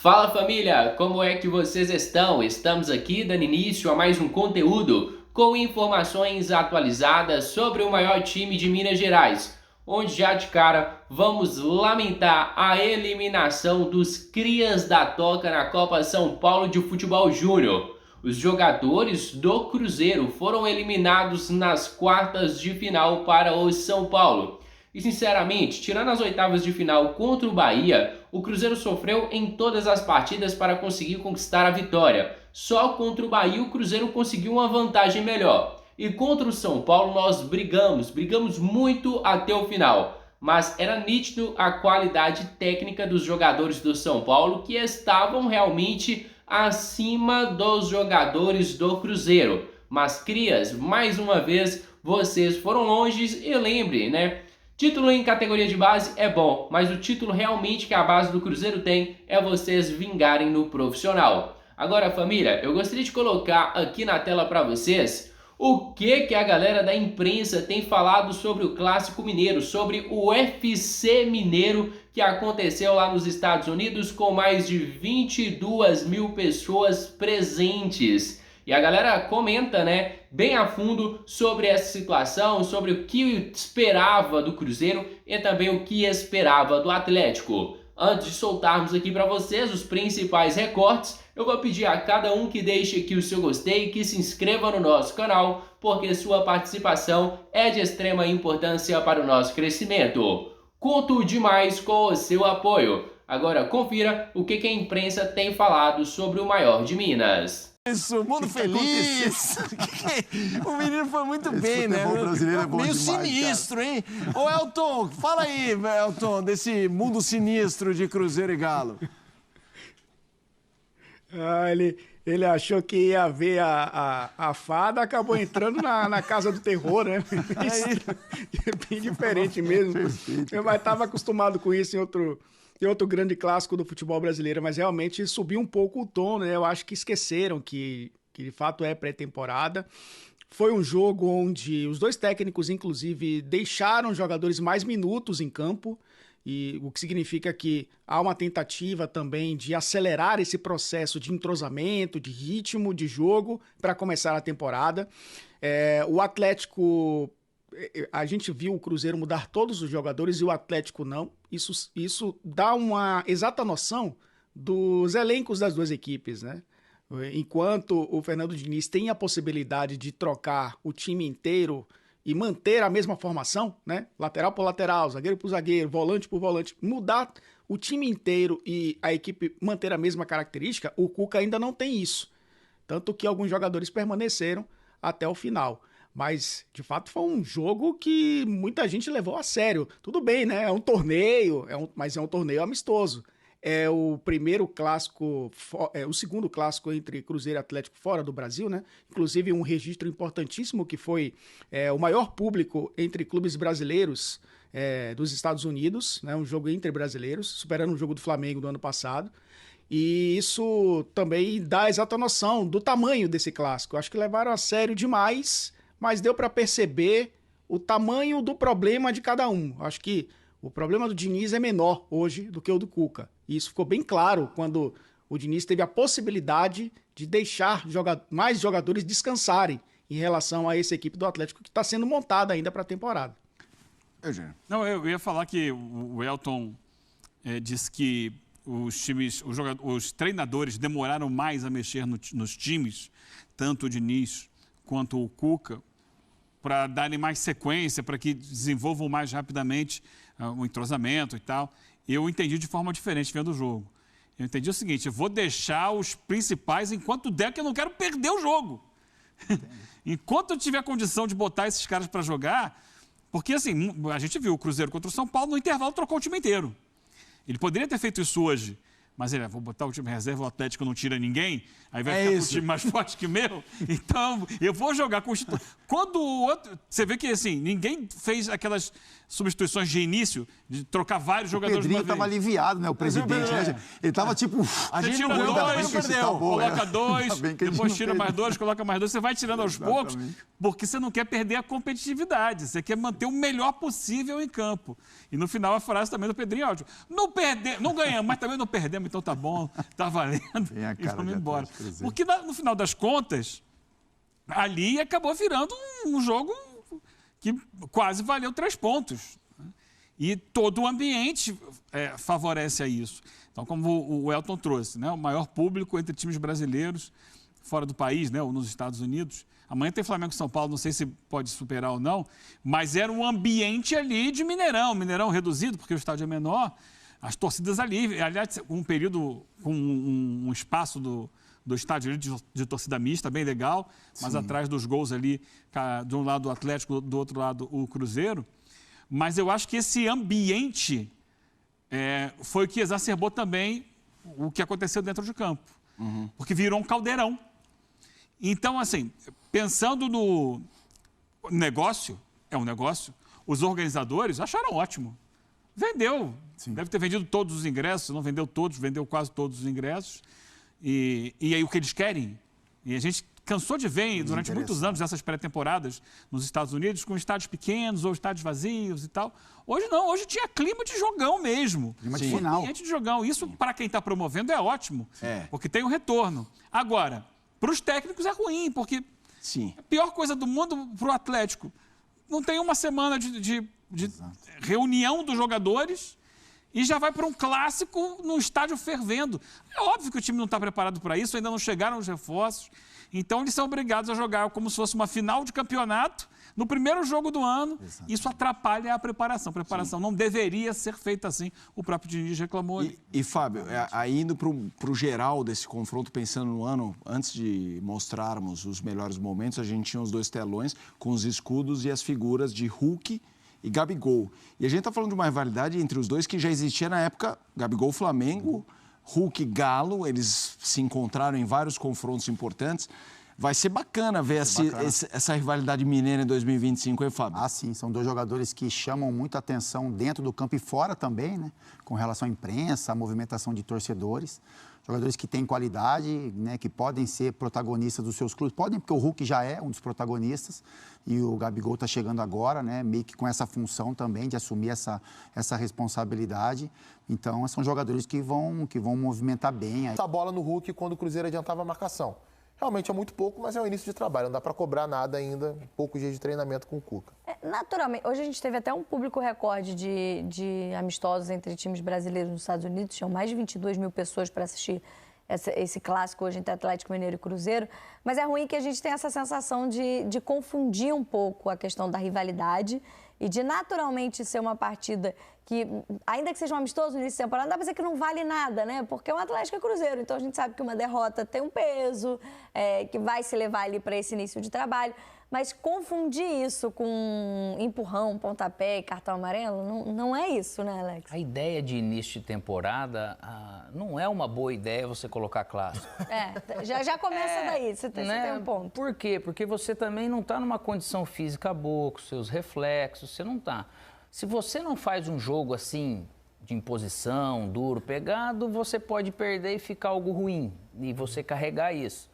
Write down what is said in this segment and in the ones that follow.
Fala família, como é que vocês estão? Estamos aqui dando início a mais um conteúdo com informações atualizadas sobre o maior time de Minas Gerais, onde já de cara vamos lamentar a eliminação dos Crias da Toca na Copa São Paulo de Futebol Júnior. Os jogadores do Cruzeiro foram eliminados nas quartas de final para o São Paulo. E sinceramente, tirando as oitavas de final contra o Bahia, o Cruzeiro sofreu em todas as partidas para conseguir conquistar a vitória. Só contra o Bahia o Cruzeiro conseguiu uma vantagem melhor. E contra o São Paulo nós brigamos muito até o final. Mas era nítido a qualidade técnica dos jogadores do São Paulo, que estavam realmente acima dos jogadores do Cruzeiro. Mas Crias, mais uma vez, vocês foram longe e lembre, né? Título em categoria de base é bom, mas o título realmente que a base do Cruzeiro tem é vocês vingarem no profissional. Agora, família, eu gostaria de colocar aqui na tela para vocês o que a galera da imprensa tem falado sobre o Clássico Mineiro, sobre o UFC Mineiro que aconteceu lá nos Estados Unidos com mais de 22 mil pessoas presentes. E a galera comenta, né, bem a fundo sobre essa situação, sobre o que esperava do Cruzeiro e também o que esperava do Atlético. Antes de soltarmos aqui para vocês os principais recortes, eu vou pedir a cada um que deixe aqui o seu gostei, que se inscreva no nosso canal, porque sua participação é de extrema importância para o nosso crescimento. Conto demais com o seu apoio. Agora confira o que a imprensa tem falado sobre o maior de Minas. Isso, mundo feliz. O menino foi muito bem, né? Brasileiro é bom meio demais, sinistro, cara. Hein? Ô, Elton, fala aí, Elton, desse mundo sinistro de Cruzeiro e Galo. Ele achou que ia ver a fada, acabou entrando na casa do terror, né? É bem diferente mesmo. Mas estava acostumado com isso em outro grande clássico do futebol brasileiro, mas realmente subiu um pouco o tom, né? Eu acho que esqueceram que de fato é pré-temporada. Foi um jogo onde os dois técnicos, inclusive, deixaram os jogadores mais minutos em campo, e o que significa que há uma tentativa também de acelerar esse processo de entrosamento, de ritmo de jogo para começar a temporada. O Atlético... A gente viu o Cruzeiro mudar todos os jogadores e o Atlético não. Isso dá uma exata noção dos elencos das duas equipes, né? Enquanto o Fernando Diniz tem a possibilidade de trocar o time inteiro e manter a mesma formação, né? Lateral por lateral, zagueiro por zagueiro, volante por volante, mudar o time inteiro e a equipe manter a mesma característica, o Cuca ainda não tem isso. Tanto que alguns jogadores permaneceram até o final. Mas, de fato, foi um jogo que muita gente levou a sério. Tudo bem, né? É um torneio, mas é um torneio amistoso. É o primeiro clássico, o segundo clássico entre Cruzeiro e Atlético fora do Brasil, né? Inclusive um registro importantíssimo que foi o maior público entre clubes brasileiros dos Estados Unidos, né? Um jogo entre brasileiros, superando o jogo do Flamengo do ano passado. E isso também dá a exata noção do tamanho desse clássico. Acho que levaram a sério demais, mas deu para perceber o tamanho do problema de cada um. Acho que o problema do Diniz é menor hoje do que o do Cuca. E isso ficou bem claro quando o Diniz teve a possibilidade de deixar mais jogadores descansarem em relação a essa equipe do Atlético que está sendo montada ainda para a temporada. Eugênio. Não, eu ia falar que o Elton disse que os treinadores demoraram mais a mexer nos times, tanto o Diniz quanto o Cuca, para darem mais sequência, para que desenvolvam mais rapidamente o entrosamento e tal. Eu entendi de forma diferente vendo o jogo. Eu entendi o seguinte: eu vou deixar os principais enquanto der, que eu não quero perder o jogo. Enquanto eu tiver condição de botar esses caras para jogar, porque assim, a gente viu o Cruzeiro contra o São Paulo, no intervalo trocou o time inteiro. Ele poderia ter feito isso hoje, mas ele, vou botar o time reserva, o Atlético não tira ninguém, aí vai ficar com o time mais forte que o meu. Então, eu vou jogar com quando o outro... Você vê que, assim, ninguém fez aquelas substituições de início, de trocar vários jogadores de uma Pedrinho vez. estava aliviado, né, o presidente, né? Ele estava tipo... Você tira dois, coloca dois, depois tira mais dois, coloca mais dois. Você vai tirando aos poucos, porque você não quer perder a competitividade. Você quer manter o melhor possível em campo. E no final a frase também do Pedrinho é ótima. Não ganhamos, mas também não perdemos, então tá bom, tá valendo. E vamos embora. Porque no final das contas, ali acabou virando um jogo que quase valeu 3 pontos. E todo o ambiente favorece a isso. Então, como o Elton trouxe, né, o maior público entre times brasileiros fora do país, né, ou nos Estados Unidos. Amanhã tem Flamengo e São Paulo, não sei se pode superar ou não, mas era um ambiente ali de Mineirão reduzido, porque o estádio é menor, as torcidas ali, aliás, um período com um espaço do estádio de torcida mista, bem legal, mas atrás dos gols ali, de um lado o Atlético, do outro lado o Cruzeiro. Mas eu acho que esse ambiente foi o que exacerbou também o que aconteceu dentro de campo. Porque virou um caldeirão. Então, assim, pensando no negócio, é um negócio, os organizadores acharam ótimo. Vendeu. Sim. Deve ter vendido todos os ingressos, não vendeu todos, vendeu quase todos os ingressos. E aí o que eles querem, e a gente cansou de ver durante muitos anos essas pré-temporadas nos Estados Unidos com estádios pequenos ou estádios vazios e tal. Hoje não, hoje tinha clima de jogão mesmo. Clima de final. Ambiente de jogão. Isso, para quem está promovendo, é ótimo, porque tem um retorno. Agora, para os técnicos é ruim, porque a pior coisa do mundo para o Atlético, não tem uma semana de reunião dos jogadores e já vai para um clássico no estádio fervendo. É óbvio que o time não está preparado para isso, ainda não chegaram os reforços. Então, eles são obrigados a jogar como se fosse uma final de campeonato no primeiro jogo do ano. Exatamente. Isso atrapalha a preparação. A preparação não deveria ser feita assim. O próprio Diniz reclamou. E Fábio, aí indo para o geral desse confronto, pensando no ano, antes de mostrarmos os melhores momentos, a gente tinha os 2 telões com os escudos e as figuras de Hulk e Gabigol. E a gente está falando de uma rivalidade entre os dois que já existia na época, Gabigol-Flamengo, Hulk-Galo, eles se encontraram em vários confrontos importantes. Vai ser bacana ver essa rivalidade mineira em 2025, hein, Fábio? Ah, sim. São 2 jogadores que chamam muita atenção dentro do campo e fora também, né? Com relação à imprensa, à movimentação de torcedores. Jogadores que têm qualidade, né? Que podem ser protagonistas dos seus clubes. Podem, porque o Hulk já é um dos protagonistas e o Gabigol está chegando agora, né? Meio que com essa função também de assumir essa responsabilidade. Então, são jogadores que vão movimentar bem. Essa bola no Hulk quando o Cruzeiro adiantava a marcação. Realmente é muito pouco, mas é o início de trabalho. Não dá para cobrar nada ainda, poucos dias de treinamento com o Cuca. Naturalmente, hoje a gente teve até um público recorde de amistosos entre times brasileiros nos Estados Unidos. Tinham mais de 22 mil pessoas para assistir esse clássico hoje entre Atlético Mineiro e Cruzeiro. Mas é ruim que a gente tenha essa sensação de confundir um pouco a questão da rivalidade e de naturalmente ser uma partida que, ainda que seja um amistoso no início da temporada, dá pra dizer que não vale nada, né? Porque é um Atlético e Cruzeiro, então a gente sabe que uma derrota tem um peso, que vai se levar ali para esse início de trabalho. Mas confundir isso com empurrão, pontapé e cartão amarelo, não é isso, né, Alex? A ideia de início de temporada não é uma boa ideia você colocar clássico. Já começa daí, você tem um ponto. Por quê? Porque você também não está numa condição física boa, com seus reflexos, você não está. Se você não faz um jogo assim, de imposição, duro, pegado, você pode perder e ficar algo ruim, e você carregar isso.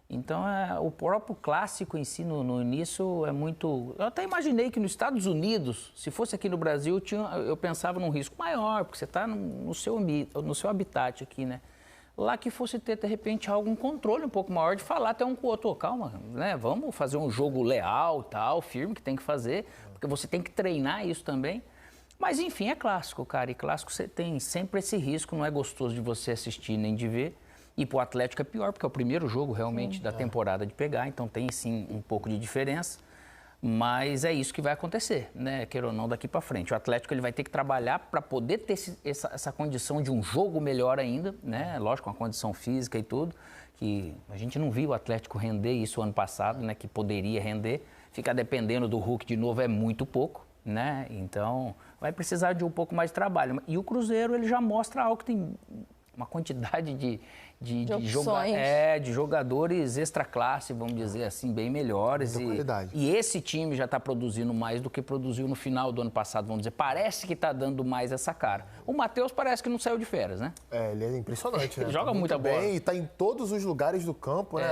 Então, o próprio clássico em si, no início, é muito... Eu até imaginei que nos Estados Unidos, se fosse aqui no Brasil, eu pensava num risco maior, porque você está no seu habitat aqui, né? Lá que fosse ter, de repente, algum controle um pouco maior de falar até um com o outro, calma, né? Vamos fazer um jogo leal, tal, firme, que tem que fazer, porque você tem que treinar isso também. Mas, enfim, é clássico, cara, e clássico você tem sempre esse risco, não é gostoso de você assistir nem de ver. E para o Atlético é pior, porque é o primeiro jogo realmente da temporada de pegar, então tem sim um pouco de diferença, mas é isso que vai acontecer, né? Queira ou não, daqui para frente. O Atlético ele vai ter que trabalhar para poder ter essa condição de um jogo melhor ainda, né? Lógico, com a condição física e tudo, que a gente não viu o Atlético render isso ano passado, né? Que poderia render. Ficar dependendo do Hulk de novo é muito pouco, né? Então vai precisar de um pouco mais de trabalho. E o Cruzeiro ele já mostra algo que tem uma quantidade de opções. de jogadores extra classe, vamos dizer assim, bem melhores. Muita qualidade. E esse time já está produzindo mais do que produziu no final do ano passado, vamos dizer. Parece que está dando mais essa cara. O Matheus parece que não saiu de férias, né? Ele é impressionante, né? Ele joga muita bola. bem e tá em todos os lugares do campo, né?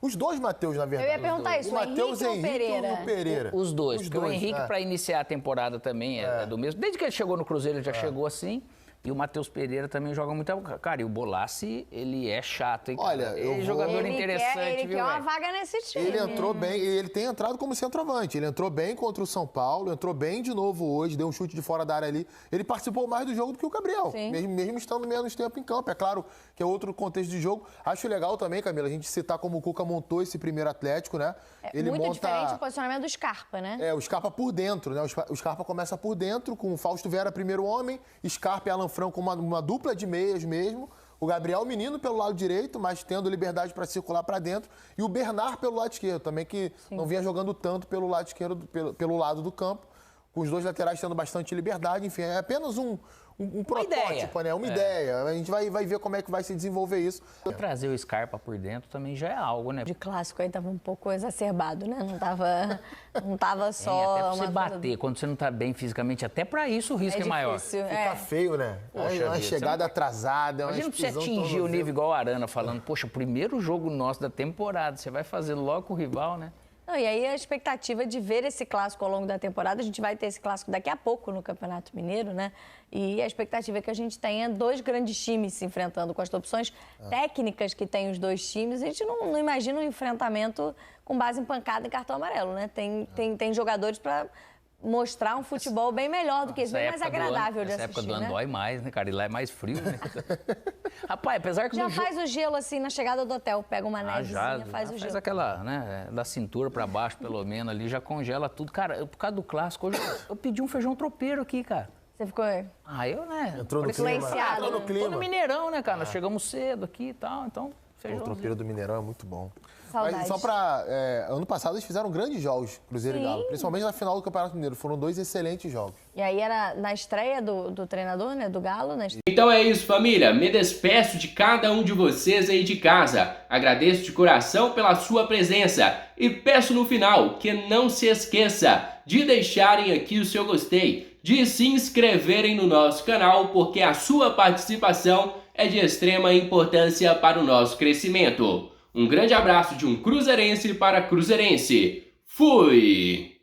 Os dois Matheus, na verdade. Eu ia perguntar isso, o Matheus Henrique ou Henrique e o Pereira. Os dois, porque o Henrique, é. para iniciar a temporada, também é do mesmo. Desde que ele chegou no Cruzeiro, ele já chegou assim. E o Matheus Pereira também joga muito. Cara, e o Bolassi, ele é chato, hein? Olha, ele é jogador interessante, ele viu, quer uma velho? vaga nesse time. Ele entrou bem, ele tem entrado como centroavante. Ele entrou bem contra o São Paulo, entrou bem de novo hoje, deu um chute de fora da área ali. Ele participou mais do jogo do que o Gabriel, mesmo estando menos tempo em campo. É claro que é outro contexto de jogo. Acho legal também, Camila, a gente citar como o Cuca montou esse primeiro Atlético, né? Ele muito diferente o posicionamento do Scarpa, né? O Scarpa por dentro, né? O Scarpa começa por dentro, com o Fausto Vera primeiro homem, Scarpa e Alan Franco com uma dupla de meias mesmo. O Gabriel Menino pelo lado direito, mas tendo liberdade para circular para dentro. E o Bernard pelo lado esquerdo, também que não vinha jogando tanto pelo lado esquerdo, pelo lado do campo. Com os dois laterais tendo bastante liberdade. Enfim, é apenas um protótipo, né? Uma ideia. A gente vai ver como é que vai se desenvolver isso. Trazer o Scarpa por dentro também já é algo, né? De clássico aí tava um pouco exacerbado, né? Não tava só... Até pra você bater, quando você não tá bem fisicamente, até pra isso o risco é maior. difícil, Fica feio, né? Uma chegada atrasada, uma Imagina pra você explosão atingir o tornozelo. nível igual o Arana, falando, poxa, primeiro jogo nosso da temporada, você vai fazer logo com o rival, né? Não, e aí a expectativa de ver esse clássico ao longo da temporada, a gente vai ter esse clássico daqui a pouco no Campeonato Mineiro, né? E a expectativa é que a gente tenha dois grandes times se enfrentando com as opções técnicas que tem os dois times. A gente não imagina um enfrentamento com base em pancada e cartão amarelo, né? Tem jogadores para mostrar um futebol bem melhor do que esse, bem mais agradável de assistir, Essa época do ano né? dói mais, né, cara? E lá é mais frio, né? Rapaz, apesar que Já faz o gelo assim na chegada do hotel, pega uma nevezinha, faz o gelo. Faz aquela, né, da cintura pra baixo, pelo menos, ali, já congela tudo. Cara, por causa do clássico, hoje eu pedi um feijão tropeiro aqui, cara. Você ficou Eu, né? Entrou no clima. influenciado. Entrou no clima. Tô no Mineirão, né, cara? Nós chegamos cedo aqui e tal, então... O feijãozinho. tropeiro do Mineirão é muito bom. Saudade. Mas só pra... ano passado eles fizeram grandes jogos, Cruzeiro e Galo. Principalmente na final do Campeonato Mineiro. Foram dois excelentes jogos. E aí era na estreia do treinador, né? Do Galo, né? Então é isso, família. Me despeço de cada um de vocês aí de casa. Agradeço de coração pela sua presença. E peço no final que não se esqueça de deixarem aqui o seu gostei, de se inscreverem no nosso canal, porque a sua participação é de extrema importância para o nosso crescimento. Um grande abraço de um cruzeirense para cruzeirense. Fui!